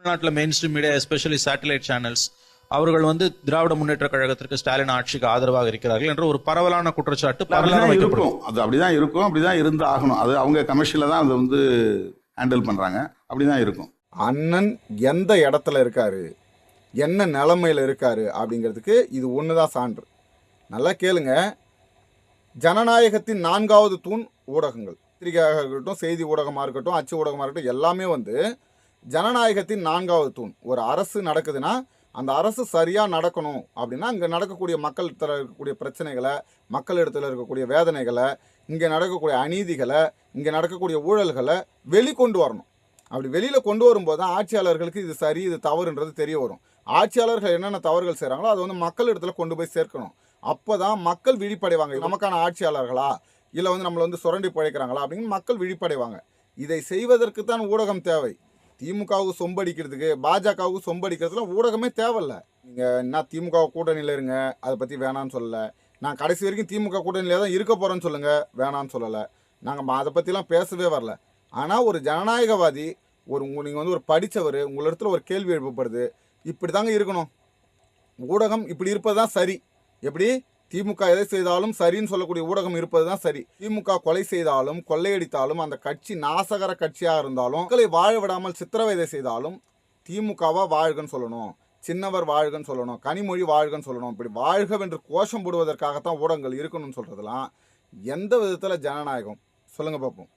தமிழ்நாட்டில் main stream media especially satellite channels அவர்கள் வந்து திராவிட முன்னேற்ற கழகத்திற்கு ஸ்டாலின் ஆட்சிக்கு ஆதரவாக இருக்கிறார்கள் என்ற ஒரு பரவலான குற்றச்சாட்டு இருக்கும். அது அப்படிதான் இருக்கும், அப்படிதான் இருந்து ஆகணும். அது அவங்க கமர்ஷியல தான் அதை வந்து ஹேண்டில் பண்றாங்க. அப்படிதான் இருக்கும். அண்ணன் எந்த இடத்துல இருக்காரு, என்ன நிலைமையில் இருக்காரு அப்படிங்கிறதுக்கு இது ஒண்ணுதான் சான்று. நல்லா கேளுங்க. ஜனநாயகத்தின் 4வது தூண் ஊடகங்கள், பத்திரிகையாக இருக்கட்டும், செய்தி ஊடகமாக இருக்கட்டும், அச்சு ஊடகமாக இருக்கட்டும், எல்லாமே வந்து ஜனநாயகத்தின் 4வது தூண். ஒரு அரசு நடக்குதுன்னா அந்த அரசு சரியாக நடக்கணும் அப்படின்னா அங்கே நடக்கக்கூடிய மக்களிடத்தில் இருக்கக்கூடிய பிரச்சனைகளை, மக்களிடத்தில் இருக்கக்கூடிய வேதனைகளை, இங்கே நடக்கக்கூடிய அநீதிகளை, இங்கே நடக்கக்கூடிய ஊழல்களை வெளிக்கொண்டு வரணும். அப்படி வெளியில் கொண்டு வரும்போது தான் ஆட்சியாளர்களுக்கு இது சரி இது தவறுன்றது தெரிய வரும். ஆட்சியாளர்கள் என்னென்ன தவறுகள் செய்கிறாங்களோ அதை வந்து மக்களிடத்தில் கொண்டு போய் சேர்க்கணும். அப்போ தான் மக்கள் விழிப்படைவாங்க. நமக்கான ஆட்சியாளர்களா இல்லை வந்து நம்மளை வந்து சுரண்டி பழைக்கிறாங்களா அப்படின்னு மக்கள் விழிப்படைவாங்க. இதை செய்வதற்கு தான் ஊடகம் தேவை. திமுகவுக்கு சொம்படிக்கிறதுக்கு, பாஜகவுக்கு சொம்படிக்கிறதுலாம் ஊடகமே தேவையில்லை. நீங்கள் என்ன திமுக கூட்டணியில் இருங்க, அதை பற்றி வேணான்னு சொல்லலை. நான் கடைசி வரைக்கும் திமுக கூட்டணியில் தான் இருக்க போகிறேன்னு சொல்லுங்கள், வேணான்னு சொல்லலை. நாங்கள் அதை பற்றிலாம் பேசவே வரல. ஆனால் ஒரு ஜனநாயகவாதி, நீங்கள் வந்து ஒரு படித்தவர், உங்களிடத்துல ஒரு கேள்வி எழுப்பப்படுது, இப்படி தாங்க இருக்கணும், ஊடகம் இப்படி இருப்பது தான் சரி. எப்படி திமுக எதை செய்தாலும் சரின்னு சொல்லக்கூடிய ஊடகம் இருப்பது தான் சரி. திமுக கொலை செய்தாலும் கொள்ளையடித்தாலும், அந்த கட்சி நாசகர கட்சியாக இருந்தாலும், மக்களை வாழ விடாமல் சித்திரவதை செய்தாலும் திமுகவா வாழ்கன்னு சொல்லணும், சின்னவர் வாழ்கன்னு சொல்லணும், கனிமொழி வாழ்கன்னு சொல்லணும். இப்படி வாழ்கவென்று கோஷம் போடுவதற்காகத்தான் ஊடகங்கள் இருக்கணும்னு சொல்றதெல்லாம் எந்த விதத்தில் ஜனநாயகம் சொல்லுங்க பார்ப்போம்.